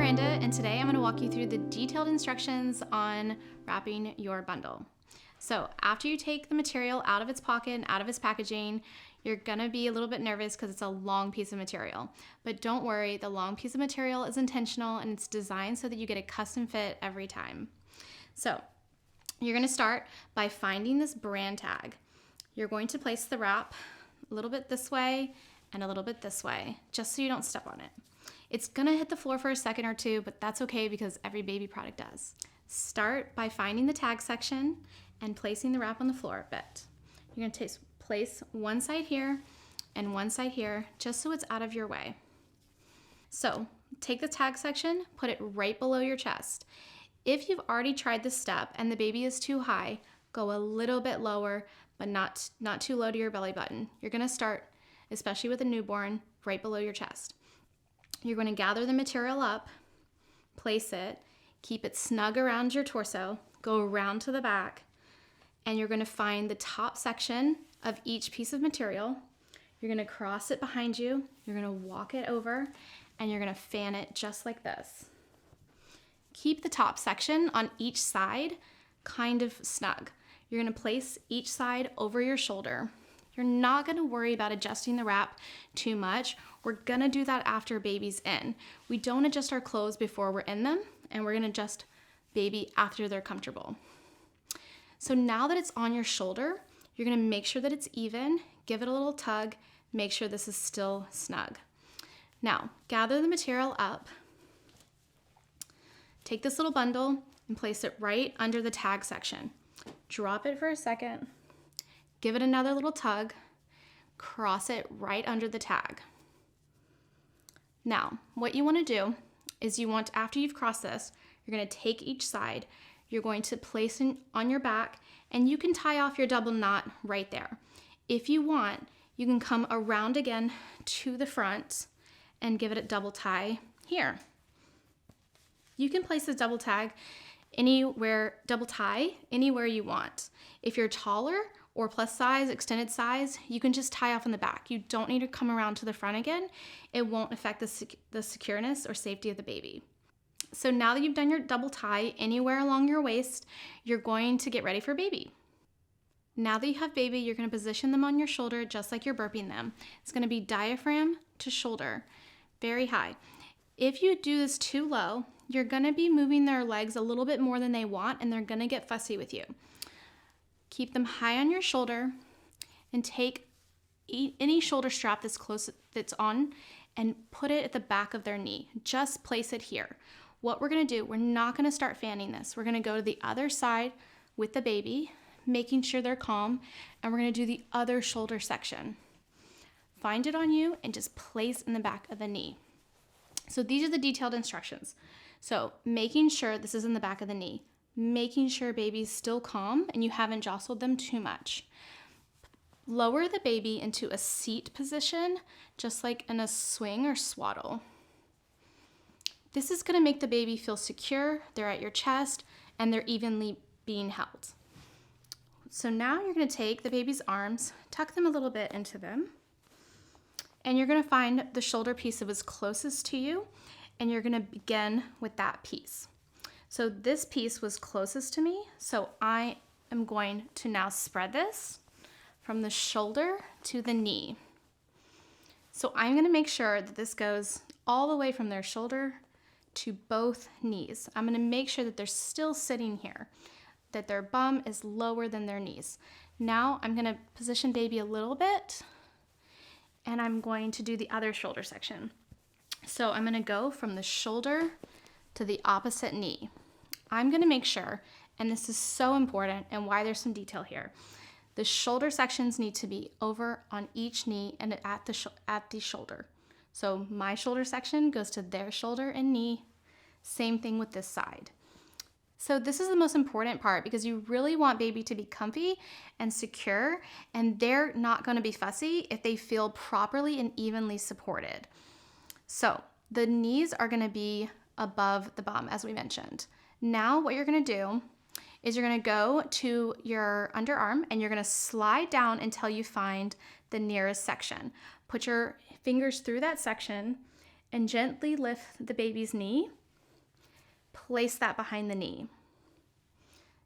Miranda, and today I'm going to walk you through the detailed instructions on wrapping your bundle. So after you take the material out of its pocket and out of its packaging, you're going to be a little bit nervous because it's a long piece of material. But don't worry, the long piece of material is intentional and it's designed so that you get a custom fit every time. So you're going to start by finding this brand tag. You're going to place the wrap a little bit this way and a little bit this way, just so you don't step on it. It's gonna hit the floor for a second or two, but that's okay because every baby product does. Start by finding the tag section and placing the wrap on the floor a bit. You're gonna place one side here and one side here, just so it's out of your way. So take the tag section, put it right below your chest. If you've already tried this step and the baby is too high, go a little bit lower, but not too low to your belly button. You're gonna start, especially with a newborn, right below your chest. You're going to gather the material up, place it, keep it snug around your torso, go around to the back, and you're going to find the top section of each piece of material. You're going to cross it behind you, you're going to walk it over, and you're going to fan it just like this. Keep the top section on each side kind of snug. You're going to place each side over your shoulder. You're not going to worry about adjusting the wrap too much. We're going to do that after baby's in. We don't adjust our clothes before we're in them, and we're going to adjust baby after they're comfortable. So now that it's on your shoulder, you're going to make sure that it's even, give it a little tug, make sure this is still snug. Now, gather the material up, take this little bundle and place it right under the tag section. Drop it for a second. Give it another little tug, cross it right under the tag. Now, what you want to do is after you've crossed this, you're going to take each side, you're going to place it on your back, and you can tie off your double knot right there. If you want, you can come around again to the front and give it a double tie here. You can place this double tie anywhere you want. If you're taller or plus size, extended size, you can just tie off in the back. You don't need to come around to the front again. It won't affect the secureness or safety of the baby. So now that you've done your double tie anywhere along your waist, you're going to get ready for baby. Now that you have baby, you're gonna position them on your shoulder just like you're burping them. It's gonna be diaphragm to shoulder, very high. If you do this too low, you're gonna be moving their legs a little bit more than they want, and they're gonna get fussy with you. Keep them high on your shoulder and take any shoulder strap that's on and put it at the back of their knee. Just place it here. What we're gonna do, we're not gonna start fanning this. We're gonna go to the other side with the baby, making sure they're calm, and we're gonna do the other shoulder section. Find it on you and just place in the back of the knee. So these are the detailed instructions. So making sure this is in the back of the knee, making sure baby's still calm and you haven't jostled them too much. Lower the baby into a seat position, just like in a swing or swaddle. This is gonna make the baby feel secure, they're at your chest, and they're evenly being held. So now you're gonna take the baby's arms, tuck them a little bit into them, and you're gonna find the shoulder piece that was closest to you, and you're gonna begin with that piece. So this piece was closest to me, so I am going to now spread this from the shoulder to the knee. So I'm gonna make sure that this goes all the way from their shoulder to both knees. I'm gonna make sure that they're still sitting here, that their bum is lower than their knees. Now I'm gonna position baby a little bit, and I'm going to do the other shoulder section. So I'm gonna go from the shoulder to the opposite knee. I'm gonna make sure, and this is so important and why there's some detail here, the shoulder sections need to be over on each knee and at the shoulder. So my shoulder section goes to their shoulder and knee, same thing with this side. So this is the most important part because you really want baby to be comfy and secure, and they're not gonna be fussy if they feel properly and evenly supported. So the knees are gonna be above the bum, as we mentioned. Now what you're gonna do is you're gonna go to your underarm and you're gonna slide down until you find the nearest section. Put your fingers through that section and gently lift the baby's knee place that behind the knee.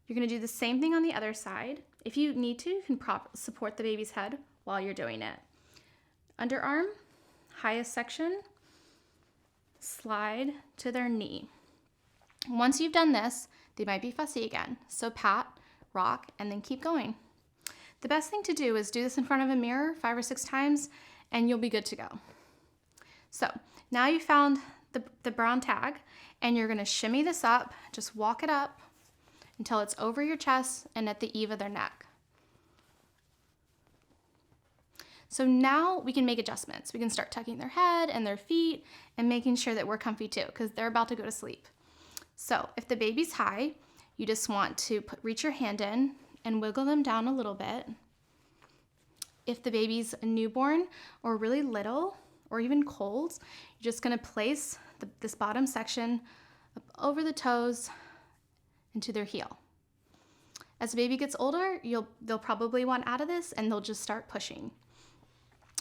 You're going to do the same thing on the other side. If you need to, you can support the baby's head while you're doing it. Underarm, highest section, slide to their knee. Once you've done this, they might be fussy again. So pat, rock, and then keep going. The best thing to do is do this in front of a mirror 5 or 6 times, and you'll be good to go. So now you found the brown tag, and you're going to shimmy this up. Just walk it up until it's over your chest and at the eave of their neck. So now we can make adjustments. We can start tucking their head and their feet and making sure that we're comfy too, because they're about to go to sleep. So if the baby's high, you just want to reach your hand in and wiggle them down a little bit. If the baby's a newborn or really little or even cold, you're just going to place this bottom section up over the toes into their heel. As the baby gets older, they'll probably want out of this and they'll just start pushing.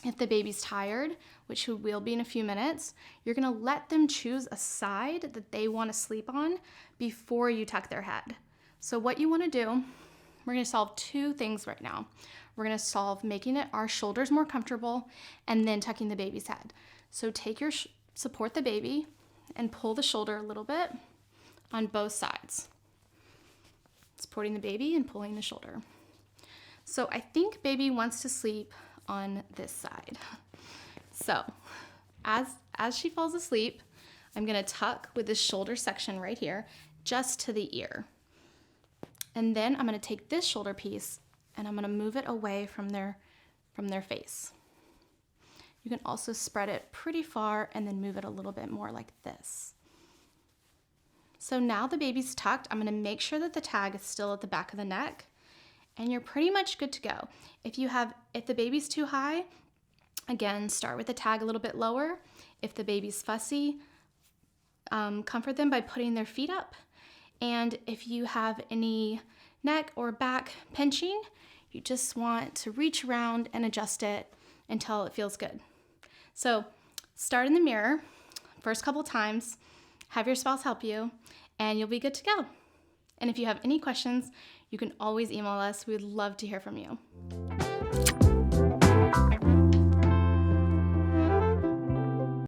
If the baby's tired, which will be in a few minutes, you're going to let them choose a side that they want to sleep on before you tuck their head. So what you want to do, we're going to solve 2 things right now. We're going to solve making our shoulders more comfortable and then tucking the baby's head. So take your support the baby and pull the shoulder a little bit on both sides. Supporting the baby and pulling the shoulder. So I think baby wants to sleep on this side. So as she falls asleep, I'm going to tuck with this shoulder section right here just to the ear. And then I'm going to take this shoulder piece and I'm going to move it away from their face. You can also spread it pretty far and then move it a little bit more like this. So now the baby's tucked. I'm going to make sure that the tag is still at the back of the neck, and you're pretty much good to go. If the baby's too high, again, start with the tag a little bit lower. If the baby's fussy, comfort them by putting their feet up. And if you have any neck or back pinching, you just want to reach around and adjust it until it feels good. So start in the mirror, first couple times, have your spouse help you, and you'll be good to go. And if you have any questions, you can always email us. We'd love to hear from you.